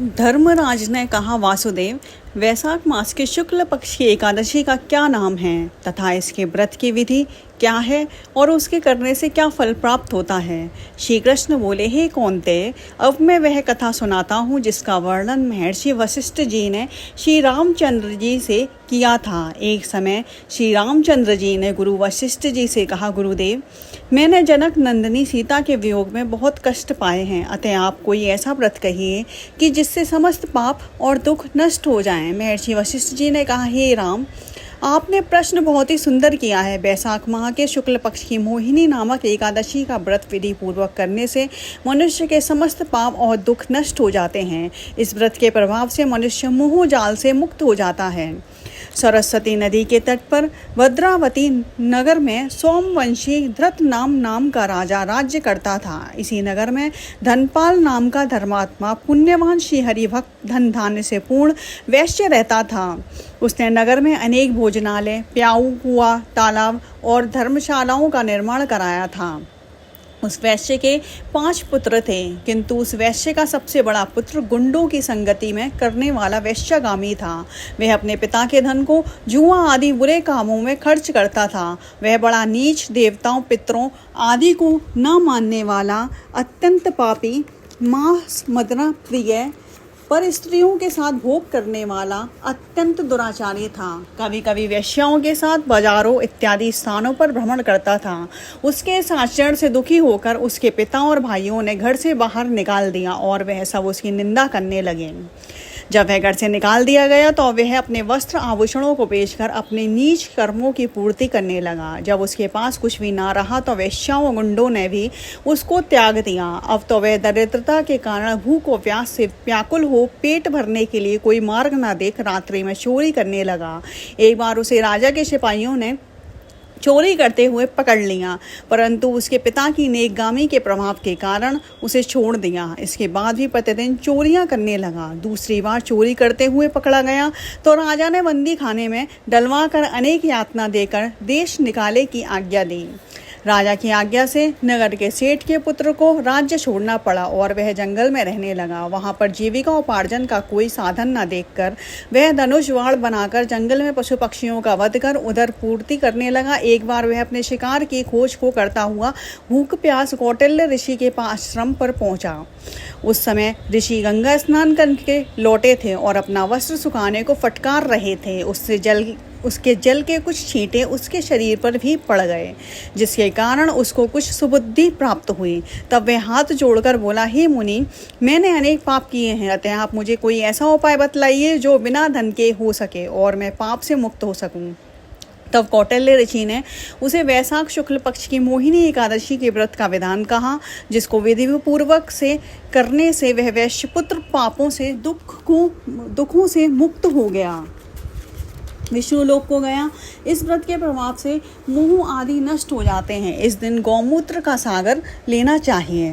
धर्मराज ने कहा, वासुदेव, वैशाख मास के शुक्ल पक्ष की एकादशी का क्या नाम है तथा इसके व्रत की विधि क्या है और उसके करने से क्या फल प्राप्त होता है। श्री कृष्ण बोले, हे कौन्तेय, अब मैं वह कथा सुनाता हूँ जिसका वर्णन महर्षि वशिष्ठ जी ने श्री रामचंद्र जी से किया था। एक समय श्री रामचंद्र जी ने गुरु वशिष्ठ जी से कहा, गुरुदेव, मैंने जनक नंदिनी सीता के वियोग में बहुत कष्ट पाए हैं, अतः आप कोई ऐसा व्रत कहिए कि जिससे समस्त पाप और दुख नष्ट हो जाएं। महर्षि वशिष्ठ जी ने कहा, हे राम, आपने प्रश्न बहुत ही सुंदर किया है। वैशाख माह के शुक्ल पक्ष की मोहिनी नामक एकादशी का व्रत विधि पूर्वक करने से मनुष्य के समस्त पाप और दुख नष्ट हो जाते हैं। इस व्रत के प्रभाव से मनुष्य मोह जाल से मुक्त हो जाता है। सरस्वती नदी के तट पर भद्रावती नगर में सोमवंशी धृत नाम का राजा राज्य करता था। इसी नगर में धनपाल नाम का धर्मात्मा पुण्यवान श्रीहरि भक्त धन धान्य से पूर्ण वैश्य रहता था। उसने नगर में अनेक भोजनालय, प्याऊ, कुआं, तालाब और धर्मशालाओं का निर्माण कराया था। उस वैश्य के 5 पुत्र थे, किंतु उस वैश्य का सबसे बड़ा पुत्र गुंडों की संगति में करने वाला वैश्यगामी था। वह अपने पिता के धन को जुआ आदि बुरे कामों में खर्च करता था। वह बड़ा नीच, देवताओं, पितरों आदि को न मानने वाला, अत्यंत पापी, मांस मदना प्रिय, पर स्त्रियों के साथ भोग करने वाला अत्यंत दुराचारी था। कभी कभी वेश्याओं के साथ बाजारों इत्यादि स्थानों पर भ्रमण करता था। उसके इस आचरण से दुखी होकर उसके पिता और भाइयों ने घर से बाहर निकाल दिया और वह सब उसकी निंदा करने लगे। जब वह घर से निकाल दिया गया तो वह अपने वस्त्र आभूषणों को बेचकर अपने नीच कर्मों की पूर्ति करने लगा। जब उसके पास कुछ भी ना रहा तो वेश्याओं गुंडों ने भी उसको त्याग दिया। अब तो वह दरिद्रता के कारण भूख और प्यास से व्याकुल हो पेट भरने के लिए कोई मार्ग न देख रात्रि में चोरी करने लगा। एक बार उसे राजा के सिपाहियों ने चोरी करते हुए पकड़ लिया, परंतु उसके पिता की नेकगामी के प्रभाव के कारण उसे छोड़ दिया। इसके बाद भी प्रतिदिन चोरियां करने लगा। दूसरी बार चोरी करते हुए पकड़ा गया तो राजा ने बंदी खाने में डलवा कर अनेक यातना देकर देश निकाले की आज्ञा दी। राजा की आज्ञा से नगर के सेठ के पुत्र को राज्य छोड़ना पड़ा और वह जंगल में रहने लगा। वहां पर जीविका उपार्जन का कोई साधन न देखकर वह धनुष बाण बनाकर जंगल में पशु पक्षियों का वध कर उधर पूर्ति करने लगा। एक बार वह अपने शिकार की खोज को करता हुआ भूख प्यास कौटिल्य ऋषि के आश्रम पर पहुंचा। उस समय ऋषि गंगा स्नान करके लौटे थे और अपना वस्त्र सुखाने को फटकार रहे थे। उसके जल के कुछ छींटे उसके शरीर पर भी पड़ गए, जिसके कारण उसको कुछ सुबुद्धि प्राप्त हुई। तब वह हाथ जोड़कर बोला, हे मुनि, मैंने अनेक पाप किए हैं, अतः आप मुझे कोई ऐसा उपाय बतलाइए जो बिना धन के हो सके और मैं पाप से मुक्त हो सकूं। तब कौटिल्य ऋषि ने उसे वैशाख शुक्ल पक्ष की मोहिनी एकादशी के व्रत का विधान कहा, जिसको विधि पूर्वक से करने से वह वैश्यपुत्र पापों से दुखों से मुक्त हो गया, विष्णु लोक को गया। इस व्रत के प्रभाव से मोह आदि नष्ट हो जाते हैं। इस दिन गौमूत्र का सागर लेना चाहिए।